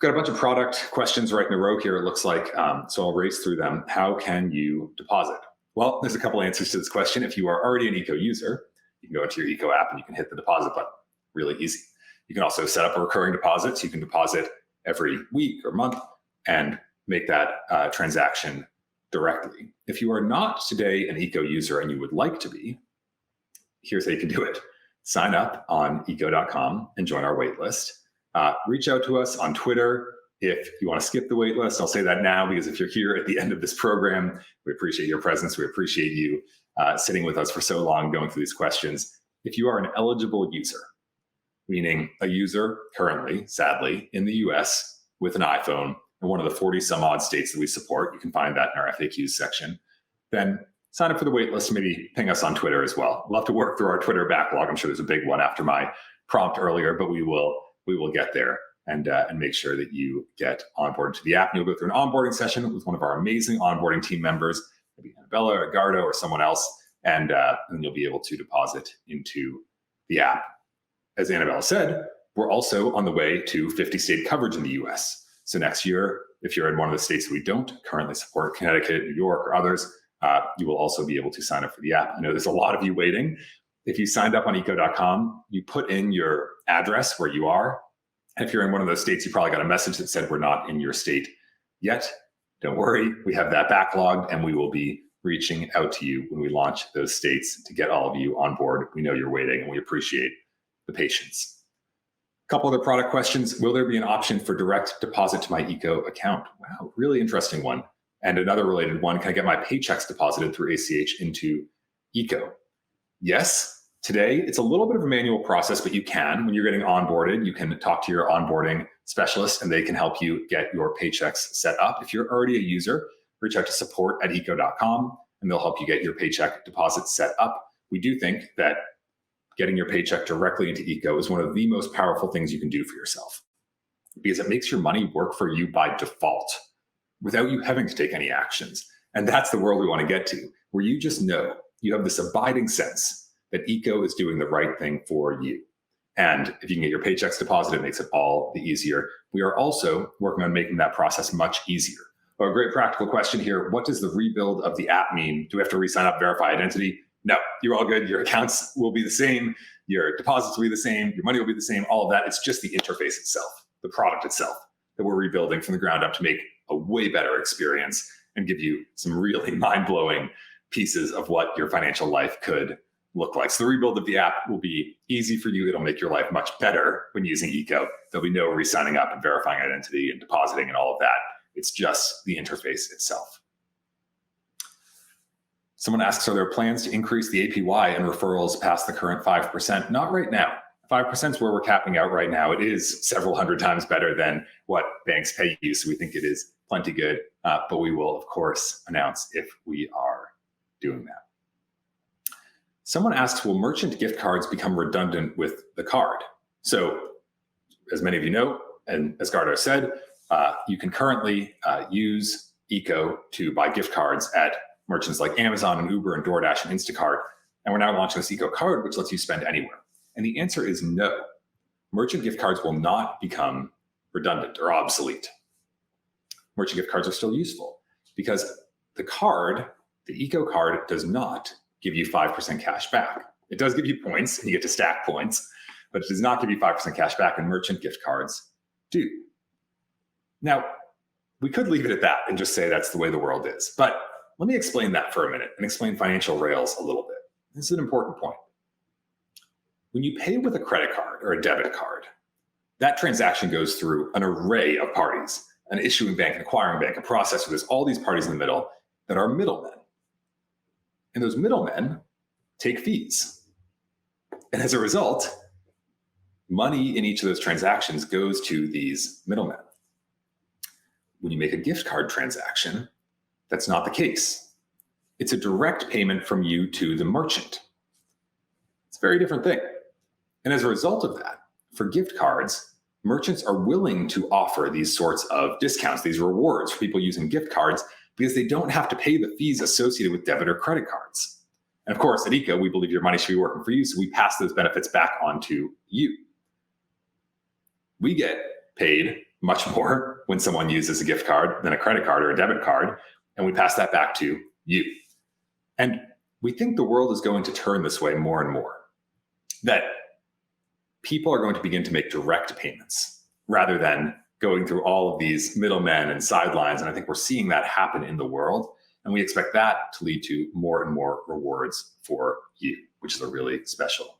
Got a bunch of product questions right in a row here, it looks like, so I'll race through them. How can you deposit? Well, there's a couple answers to this question. If you are already an Eco user, you can go into your Eco app and you can hit the deposit button. Really easy. You can also set up a recurring deposit, so you can deposit every week or month and make that transaction directly. If you are not today an Eco user and you would like to be, here's how you can do it. Sign up on eco.com and join our waitlist. Reach out to us on Twitter if you want to skip the waitlist. I'll say that now because if you're here at the end of this program, we appreciate your presence. We appreciate you sitting with us for so long going through these questions. If you are an eligible user, meaning a user currently, sadly, in the US with an iPhone in one of the 40 some odd states that we support, you can find that in our FAQs section, then sign up for the waitlist, maybe ping us on Twitter as well. We'll have to work through our Twitter backlog. I'm sure there's a big one after my prompt earlier, but we will get there and make sure that you get onboarded to the app. And you'll go through an onboarding session with one of our amazing onboarding team members, maybe Annabella or Gardo or someone else, and you'll be able to deposit into the app. As Annabella said, we're also on the way to 50-state coverage in the US. So next year, if you're in one of the states that we don't currently support, Connecticut, New York, or others, you will also be able to sign up for the app. I know there's a lot of you waiting. If you signed up on eco.com, you put in your address where you are. And if you're in one of those states, you probably got a message that said we're not in your state yet. Don't worry, we have that backlogged and we will be reaching out to you when we launch those states to get all of you on board. We know you're waiting and we appreciate the patience. A couple other product questions. Will there be an option for direct deposit to my Eco account? Wow, really interesting one. And another related one, can I get my paychecks deposited through ACH into Eco? Yes, today it's a little bit of a manual process, but you can. When you're getting onboarded, you can talk to your onboarding specialist and they can help you get your paychecks set up. If you're already a user, reach out to support@eco.com and they'll help you get your paycheck deposit set up. We do think that getting your paycheck directly into Eco is one of the most powerful things you can do for yourself because it makes your money work for you by default without you having to take any actions. And that's the world we want to get to, where you just know you have this abiding sense that Eco is doing the right thing for you. And if you can get your paychecks deposited, it makes it all the easier. We are also working on making that process much easier. Well, a great practical question here. What does the rebuild of the app mean? Do we have to re-sign up, verify identity? No, you're all good. Your accounts will be the same. Your deposits will be the same. Your money will be the same. All of that. It's just the interface itself, the product itself that we're rebuilding from the ground up to make a way better experience and give you some really mind-blowing pieces of what your financial life could look like. So the rebuild of the app will be easy for you. It'll make your life much better when using Eco. There'll be no re-signing up and verifying identity and depositing and all of that. It's just the interface itself. Someone asks, are there plans to increase the APY and referrals past the current 5%? Not right now. 5% is where we're capping out right now. It is several hundred times better than what banks pay you. So we think it is plenty good, but we will, of course, announce if we are doing that. Someone asks, will merchant gift cards become redundant with the card? So as many of you know, and as Gardo said, you can currently use Eco to buy gift cards at merchants like Amazon and Uber and DoorDash and Instacart. And we're now launching this Eco card, which lets you spend anywhere. And the answer is no. Merchant gift cards will not become redundant or obsolete. Merchant gift cards are still useful because the card, the Eco card, does not give you 5% cash back. It does give you points and you get to stack points, but it does not give you 5% cash back, and merchant gift cards do. Now, we could leave it at that and just say that's the way the world is. But let me explain that for a minute and explain financial rails a little bit. This is an important point. When you pay with a credit card or a debit card, that transaction goes through an array of parties, an issuing bank, an acquiring bank, a processor. There's all these parties in the middle that are middlemen. And those middlemen take fees. And as a result, money in each of those transactions goes to these middlemen. When you make a gift card transaction, that's not the case. It's a direct payment from you to the merchant. It's a very different thing. And as a result of that, for gift cards, merchants are willing to offer these sorts of discounts, these rewards for people using gift cards, because they don't have to pay the fees associated with debit or credit cards. And of course, at Eco, we believe your money should be working for you, so we pass those benefits back on to you. We get paid much more when someone uses a gift card than a credit card or a debit card, and we pass that back to you. And we think the world is going to turn this way more and more, that people are going to begin to make direct payments rather than going through all of these middlemen and sidelines. And I think we're seeing that happen in the world. And we expect that to lead to more and more rewards for you, which is a really special